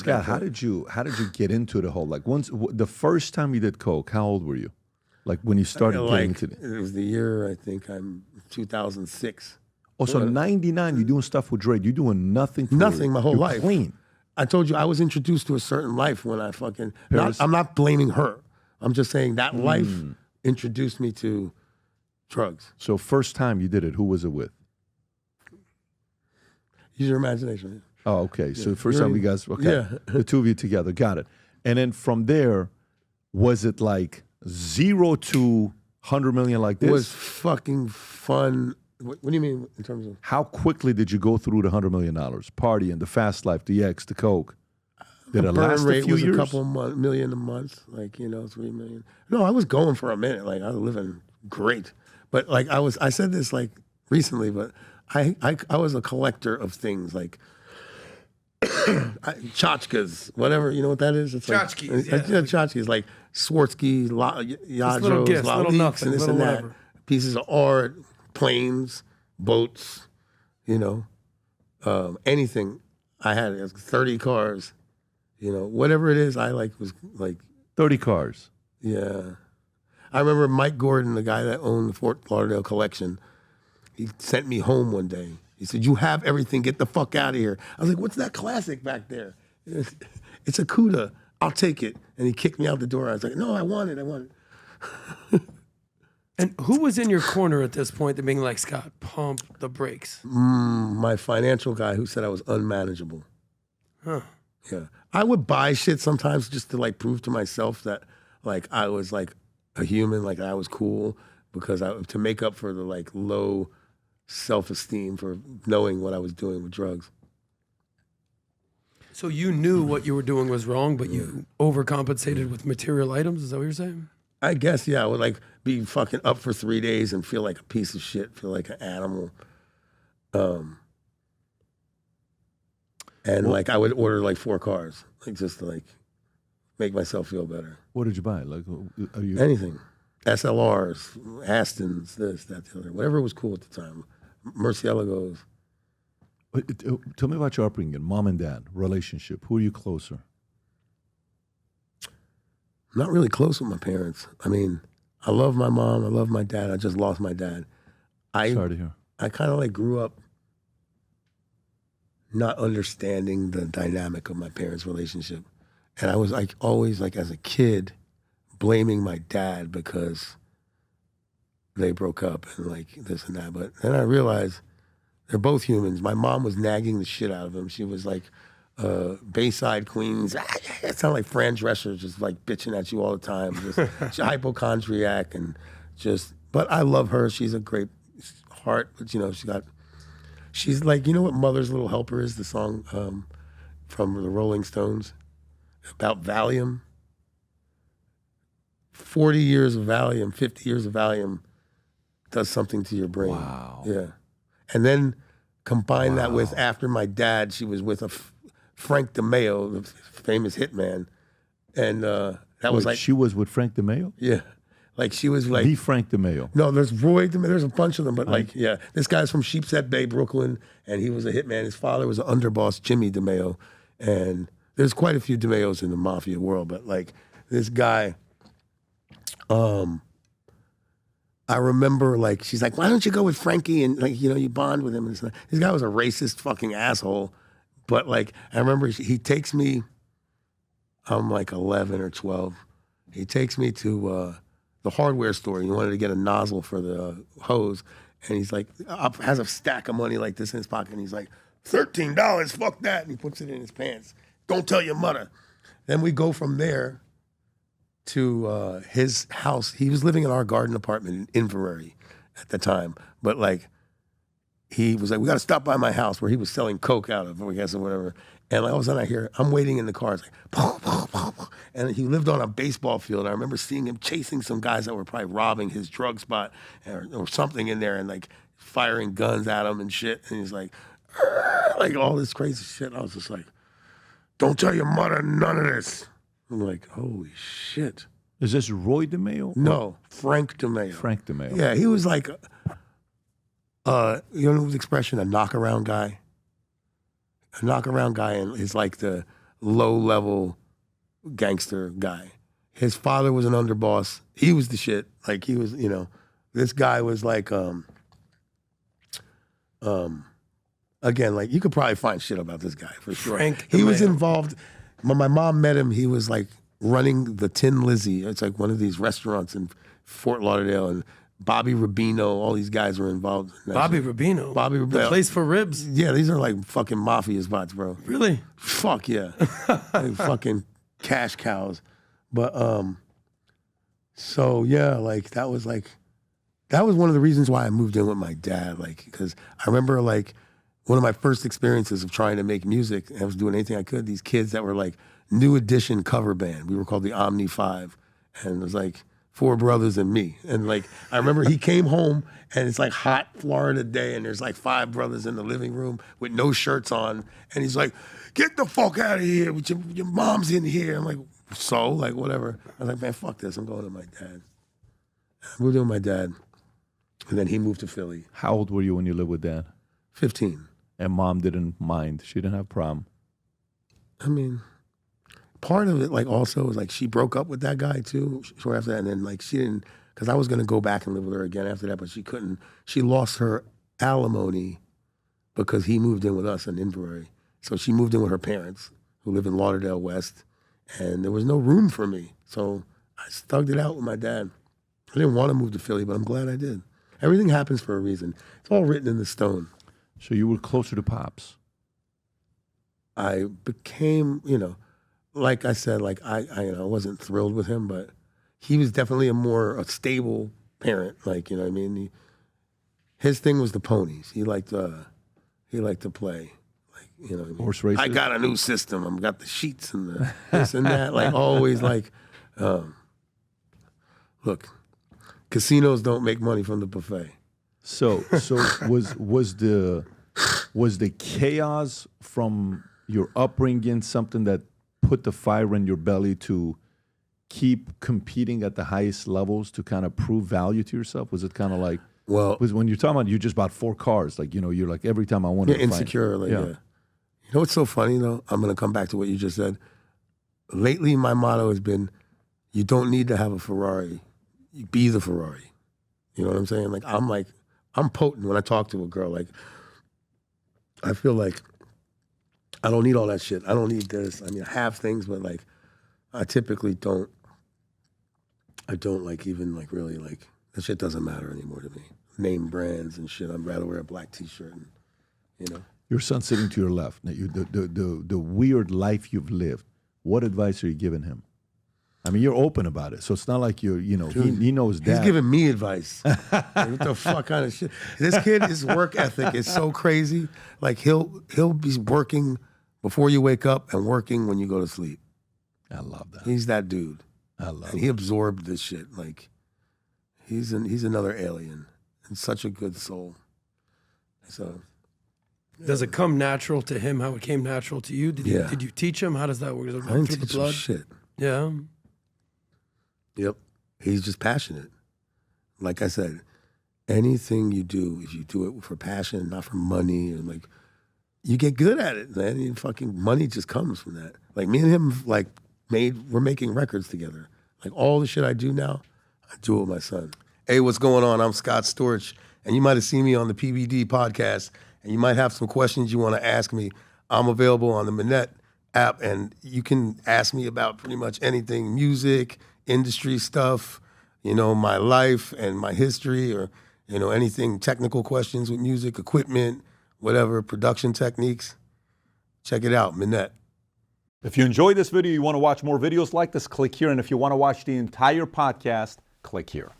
Scott, how did you get into the whole, like, the first time you did coke, how old were you? Like when you started getting into it? It was the year, I think, 2006. Oh, so 99, you're doing stuff with Dre. You're doing nothing. Nothing my whole life. Clean. I told you I was introduced to a certain life when I fucking. I'm not blaming her. I'm just saying that life introduced me to drugs. So first time you did it, who was it with? Use your imagination. Oh, okay. Yeah. So first time you guys, okay, yeah. The two of you together, got it. And then from there, was it like 0 to 100 million like this? It was fucking fun. What do you mean in terms of? How quickly did you go through the $100 million? Partying, the fast life, the X, the coke. Did it last a few years? A couple million a month, like, 3 million. No, I was going for a minute. Like, I was living great. But like I said this like recently, but I was a collector of things like tchotchkes, whatever, you know what that is? It's tchotchkes, like, tchotchkes, like Swarovski, Yadros, little gifts, little nothing, and this little and that. whatever. Pieces of art, planes, boats, anything. I had 30 cars, whatever it is. I was like 30 cars. Yeah. I remember Mike Gordon, the guy that owned the Fort Lauderdale collection. He sent me home one day. He said, "You have everything. Get the fuck out of here." I was like, "What's that classic back there?" It's a Cuda. I'll take it. And he kicked me out the door. I was like, "No, I want it. I want it." And who was in your corner at this point that being like, "Scott, pump the brakes"? My financial guy who said I was unmanageable. Huh. Yeah. I would buy shit sometimes just to like prove to myself that like I was like a human, like I was cool, because to make up for the like low self-esteem for knowing what I was doing with drugs. So you knew what you were doing was wrong, but you overcompensated with material items? Is that what you're saying? I guess, yeah. I would like be fucking up for 3 days and feel like a piece of shit, feel like an animal. And like I would order like 4 cars, like just to like make myself feel better. What did you buy? Like anything. SLRs, Astons, this, that, the other. Whatever was cool at the time. Murciélagos. Tell me about your upbringing, mom and dad, relationship. Who are you closer? I'm not really close with my parents. I mean, I love my mom. I love my dad. I just lost my dad. Sorry to hear. I kind of like grew up not understanding the dynamic of my parents' relationship. And I was like always like as a kid blaming my dad because they broke up and like this and that. But then I realized they're both humans. My mom was nagging the shit out of him. She was like Bayside Queens. It sounded like Fran Drescher, just like bitching at you all the time. Just hypochondriac and just, but I love her. She's a great heart, but she's like, you know what Mother's Little Helper is, the song from the Rolling Stones about Valium? 40 years of Valium, 50 years of Valium does something to your brain. Wow. Yeah. And then combine that with, after my dad, she was with Frank DeMeo, the famous hitman. And that was like... She was with Frank DeMeo? Yeah. Like she was like... The Frank DeMeo. No, there's Roy DeMeo. There's a bunch of them, but like, yeah. This guy's from Sheepshead Bay, Brooklyn, and he was a hitman. His father was an underboss, Jimmy DeMeo. And there's quite a few DeMeos in the mafia world, but like this guy... I remember like, she's like, why don't you go with Frankie and like, you bond with him. And this guy was a racist fucking asshole. But like, I remember he takes me, I'm like 11 or 12. He takes me to the hardware store. He wanted to get a nozzle for the hose. And he's like, has a stack of money like this in his pocket. And he's like, $13, fuck that. And he puts it in his pants. Don't tell your mother. Then we go from there to his house. He was living in our garden apartment in Inverary at the time. But like, he was like, we got to stop by my house, where he was selling coke out of, I guess, or whatever. And all of a sudden I hear, I'm waiting in the car. It's like, pow, pow, pow, pow. And he lived on a baseball field. I remember seeing him chasing some guys that were probably robbing his drug spot or something in there, and like firing guns at him and shit. And he's like all this crazy shit. I was just like, don't tell your mother none of this. I'm like, holy shit. Is this Roy DeMeo? No, Frank DeMeo. Frank DeMeo. Yeah, he was like, you know the expression, a knockaround guy? A knockaround guy is like the low-level gangster guy. His father was an underboss. He was the shit. Like, he was, this guy was like, again, like, you could probably find shit about this guy for sure. Frank He was DeMeo. involved. When my mom met him, he was like running the Tin Lizzy. It's like one of these restaurants in Fort Lauderdale, and Bobby Rubino, all these guys were involved. In that Bobby shit. Rubino. Bobby The Rubino. place for ribs. Yeah, these are like fucking mafia spots, bro. Really? Fuck yeah. Like fucking cash cows. But so yeah, like that was one of the reasons why I moved in with my dad, like, because I remember like one of my first experiences of trying to make music, and I was doing anything I could. These kids that were like New Edition cover band. We were called the Omni 5, and it was like 4 brothers and me. And like I remember he came home, and it's like hot Florida day, and there's like 5 brothers in the living room with no shirts on, and he's like, "Get the fuck out of here! With your mom's in here." I'm like, so, like, whatever. I was like, man, fuck this. I'm going to my dad. I moved in with my dad, and then he moved to Philly. How old were you when you lived with dad? 15. And mom didn't mind. She didn't have a problem. I mean, part of it, like, also was like she broke up with that guy too short after that, and then like she didn't, because I was gonna go back and live with her again after that, but she couldn't. She lost her alimony because he moved in with us in Inverary. So she moved in with her parents, who live in Lauderdale West, and there was no room for me. So I stugged it out with my dad. I didn't want to move to Philly, but I'm glad I did. Everything happens for a reason. It's all written in the stone. So you were closer to Pops. I became, like I said, like I wasn't thrilled with him, but he was definitely a stable parent. Like, you know what I mean? His thing was the ponies. He liked to play. Like, you know what I mean? Horse races? I got a new system. I've got the sheets and the this and that. Like, always like, look, casinos don't make money from the buffet. So was the chaos from your upbringing something that put the fire in your belly to keep competing at the highest levels to kind of prove value to yourself? Was it kind of like, well, was when you're talking about you just bought 4 cars, like, you're like, every time I want to insecure, like, yeah. You know what's so funny though? I'm gonna come back to what you just said. Lately, my motto has been, you don't need to have a Ferrari. You be the Ferrari. You know what I'm saying? Like, I'm potent when I talk to a girl. Like, I feel like I don't need all that shit. I don't need this. I mean, I have things, but like, I typically don't. I don't like even like really like, that shit doesn't matter anymore to me. Name brands and shit. I'd rather wear a black t-shirt and, Your son sitting to your left, now the weird life you've lived, what advice are you giving him? I mean, you're open about it, so it's not like Dude, he knows dad. He's giving me advice. Like, what the fuck kind of shit? This kid, his work ethic is so crazy. Like, he'll be working before you wake up and working when you go to sleep. I love that. He's that dude. I love And he absorbed this shit. Like, he's another alien and such a good soul. So, Does it come natural to him how it came natural to you? Did you teach him? How does that work? Does it I run didn't through the teach him blood? shit. Yeah. Yep. He's just passionate. Like I said, anything you do, if you do it for passion, not for money, and like, you get good at it, man. And fucking money just comes from that. Like, me and him, like, we're making records together. Like, all the shit I do now, I do it with my son. Hey, what's going on? I'm Scott Storch, and you might have seen me on the PBD podcast, and you might have some questions you want to ask me. I'm available on the Minette app, and you can ask me about pretty much anything, music, industry stuff, my life and my history, or, anything, technical questions with music, equipment, whatever, production techniques. Check it out, Minette. If you enjoyed this video, you want to watch more videos like this, click here. And if you want to watch the entire podcast, click here.